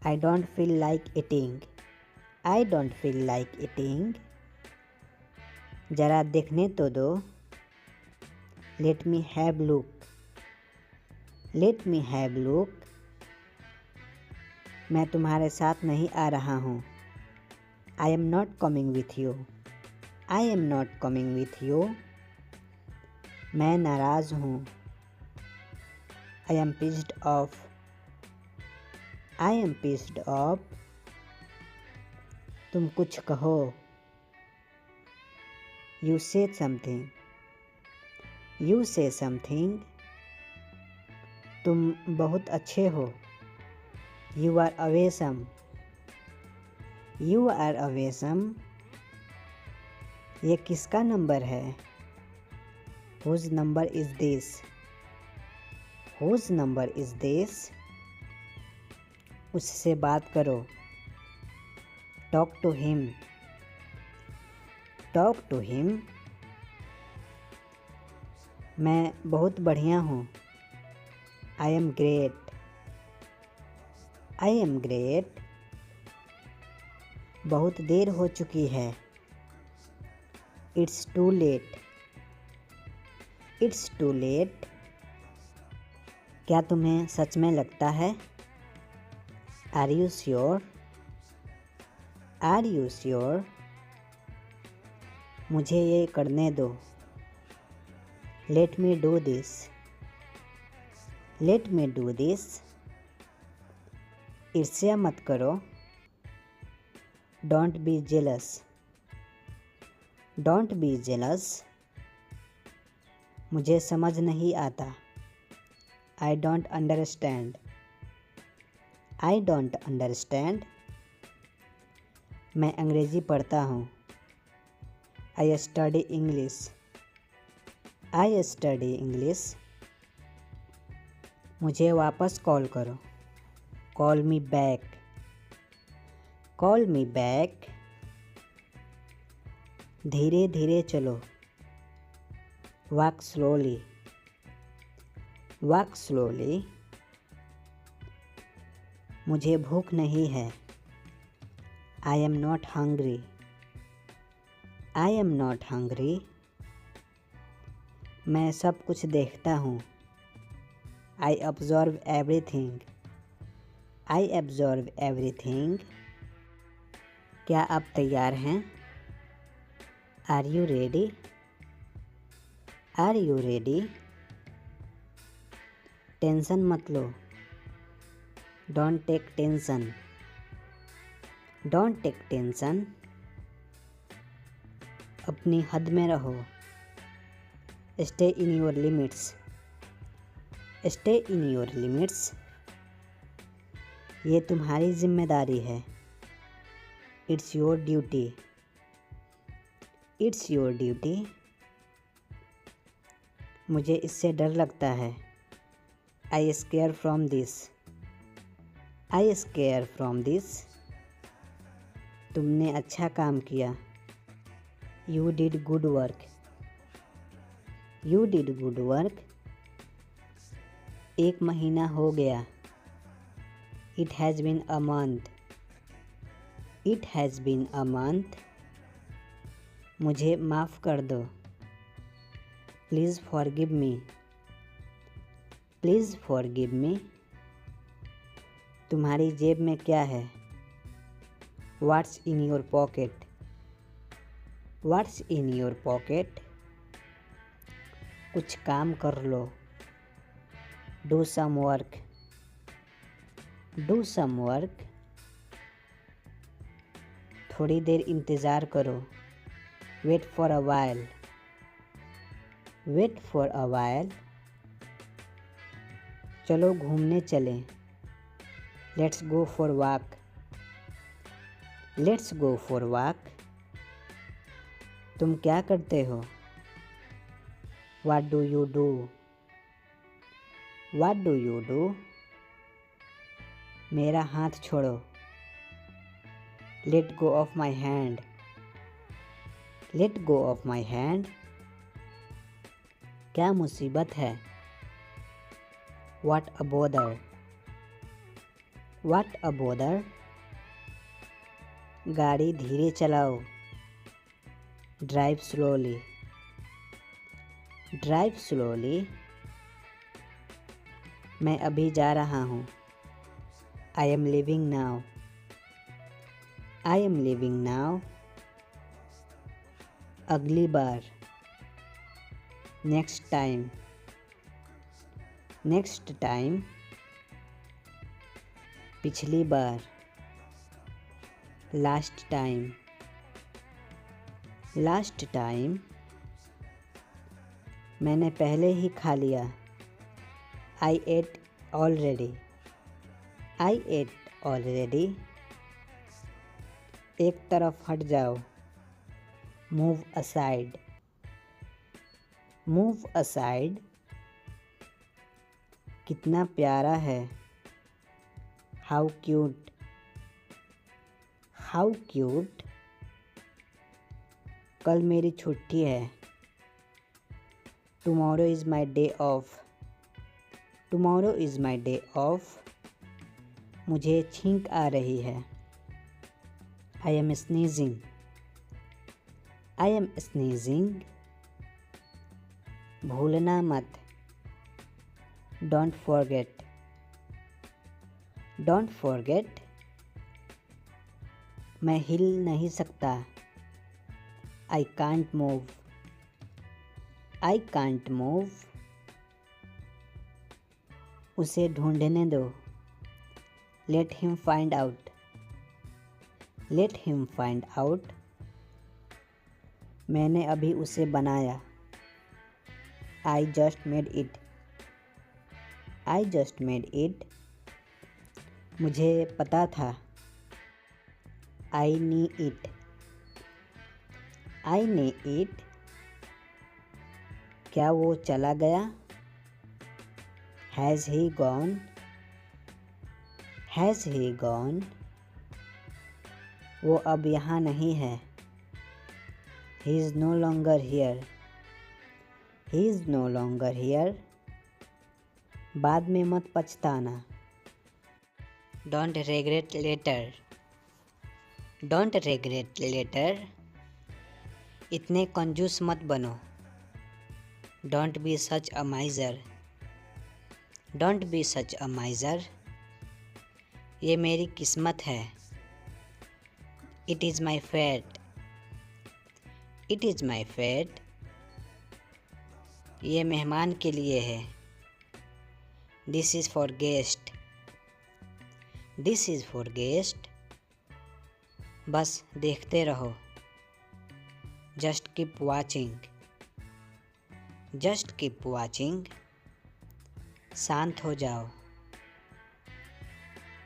I don't feel like eating. I don't feel like eating. जरा देखने तो दो। Let me have look. Let me have look. मैं तुम्हारे साथ नहीं आ रहा हूँ। I am not coming with you. I am not coming with you. मैं नाराज़ हूँ। I am pissed off. I am pissed off. तुम कुछ कहो। You say something. You say something. तुम बहुत अच्छे हो। You are awesome. You are awesome. ये किसका नंबर है? Whose number is this? Whose number is this? उससे बात करो। Talk to him. Talk to him. मैं बहुत बढ़िया हूँ। I am great. I am great. बहुत देर हो चुकी है। It's too late. It's too late. क्या तुम्हें सच में लगता है? Are you sure? Are you sure? मुझे ये करने दो। Let me do this. Let me do this. ईर्ष्या मत करो। Don't be jealous. Don't be jealous. मुझे समझ नहीं आता। I don't understand. I don't understand. मैं अंग्रेज़ी पढ़ता हूँ। I study English. I study English. मुझे वापस कॉल करो। Call me back. Call me back. धीरे धीरे चलो। Walk slowly. Walk slowly. मुझे भूख नहीं है। I am not hungry. I am not hungry. मैं सब कुछ देखता हूँ। I observe everything. I observe everything. क्या आप तैयार हैं? Are you ready? Are you ready? Tension मत लो। Don't take tension. Don't take tension. अपनी हद में रहो। Stay in your limits. Stay in your limits. ये तुम्हारी जिम्मेदारी है। It's your duty. It's your duty. मुझे इससे डर लगता है। I scare from this. I scare from this. तुमने अच्छा काम किया। You did good work. You did good work. एक महीना हो गया। It has been a month. It has been a month. मुझे माफ़ कर दो। Please forgive me. Please forgive me. तुम्हारी जेब में क्या है? What's in your pocket. What's in your pocket. कुछ काम कर लो। Do some work. Do some work. थोड़ी देर इंतज़ार करो। Wait for a while. Wait for a while. चलो घूमने चलें। Let's go for walk. Let's go for walk. तुम क्या करते हो? What do you do? What do you do? मेरा हाथ छोड़ो। Let go of my hand. Let go of my hand. क्या मुसीबत है? What a bother. What a bother. गाड़ी धीरे चलाओ। Drive slowly. Drive slowly. मैं अभी जा रहा हूँ। I am leaving now. I am leaving now. अगली बार। Next time. Next time. पिछली बार। Last time. Last time. मैंने पहले ही खा लिया। I ate already. I ate already. एक तरफ हट जाओ। Move aside. Move aside. कितना प्यारा है। How cute. How cute. कल मेरी छुट्टी है। Tomorrow is my day off. Tomorrow is my day off. मुझे छींक आ रही है। I am sneezing. I am sneezing. भूलना मत। Don't forget. Don't forget. मैं हिल नहीं सकता। I can't move. I can't move. उसे ढूंढने दो। Let him find out. Let him find out. मैंने अभी उसे बनाया। I just made it. I just made it. मुझे पता था। I knew it. I knew it. क्या वो चला गया? Has he gone? Has he gone? वो अब यहाँ नहीं है। He is no longer here. He is no longer here. बाद में मत पछताना। Don't regret later. Don't regret later. इतने कंजूस मत बनो। Don't be such a miser. Don't be such a miser. ये मेरी किस्मत है। It is my fate. It is my fate. ये मेहमान के लिए है। This is for guest. This is for guest. बस देखते रहो। Just keep watching. Just keep watching. शांत हो जाओ।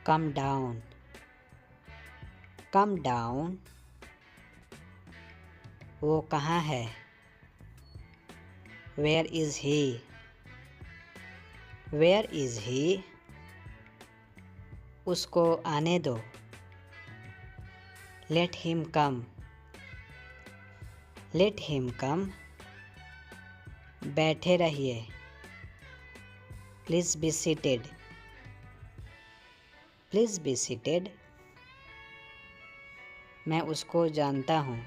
Calm down. कम डाउन। वो कहाँ है? Where is he? Where is ही? उसको आने दो। Let him come. Let him come. बैठे रहिए। Please be seated. Please be seated. मैं उसको जानता हूँ।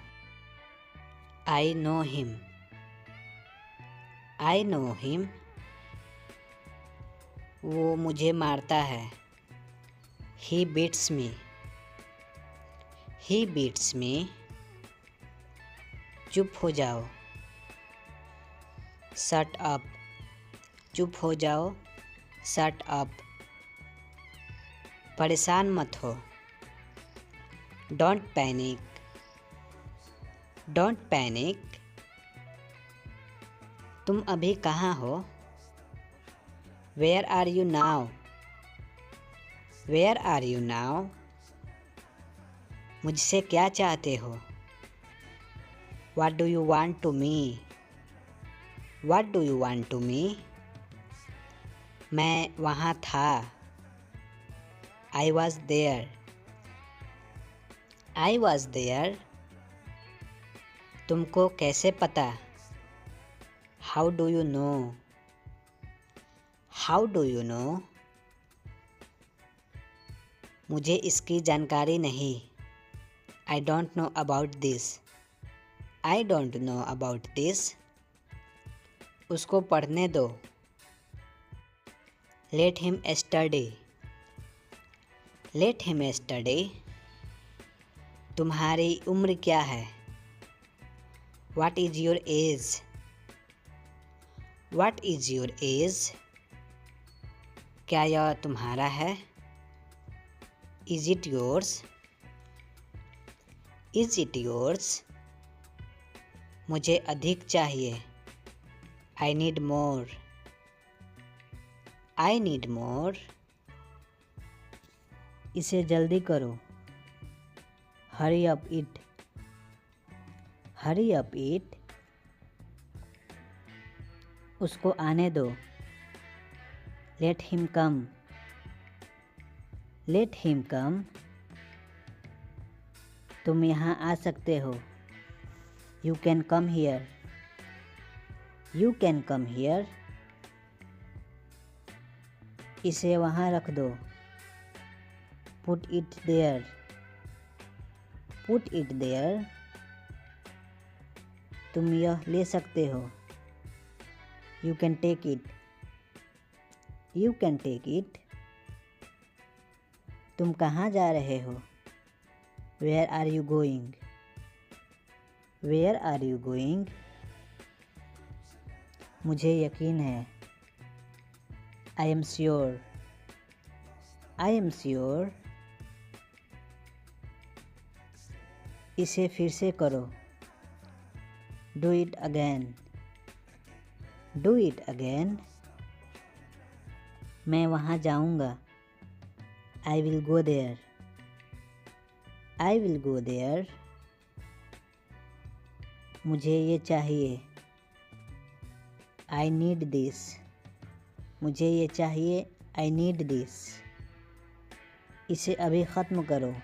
I know him. I know him. वो मुझे मारता है। He beats me. He beats me. चुप हो जाओ। Shut up. चुप हो जाओ। Shut up. परेशान मत हो। Don't panic. Don't panic. तुम अभी कहाँ हो? Where are you now? Where are you now? मुझसे क्या चाहते हो? What do you want to me? What do you want to me? मैं वहाँ था। I was there. I was there. तुमको कैसे पता? How do you know? How do you know? मुझे इसकी जानकारी नहीं। I don't know about this. I don't know about this. उसको पढ़ने दो। Let him study. Let him study. तुम्हारी उम्र क्या है? What is your age? What is your age? क्या यह तुम्हारा है? Is it yours? Is it yours? मुझे अधिक चाहिए। I need more. I need more. इसे जल्दी करो। Hurry up it. Hurry up it. उसको आने दो। Let him come. Let him come. तुम यहाँ आ सकते हो। You can come here. You can come here. इसे वहाँ रख दो। Put it there. Put it there. तुम यह ले सकते हो। You can take it. You can take it. तुम कहाँ जा रहे हो? Where are you going? Where are you going? मुझे यकीन है। I am sure. I am sure. इसे फिर से करो। Do it again. Do it again. मैं वहाँ जाऊँगा। I will go there. I will go there. मुझे ये चाहिए। I need this. मुझे ये चाहिए। I need this. इसे अभी ख़त्म करो।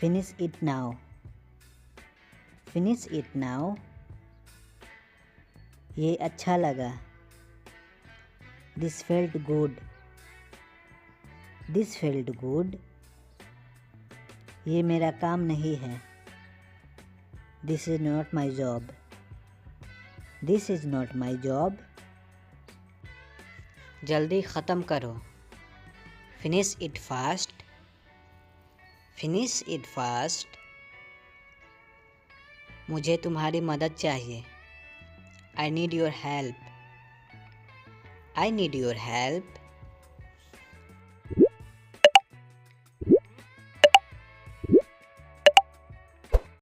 Finish it now. Finish it now. ये अच्छा लगा। This felt good. This felt good. ये मेरा काम नहीं है। This is not my job. This is not my job. जल्दी ख़त्म करो। Finish it fast. Finish it fast. मुझे तुम्हारी मदद चाहिए। I need your help. I need your help.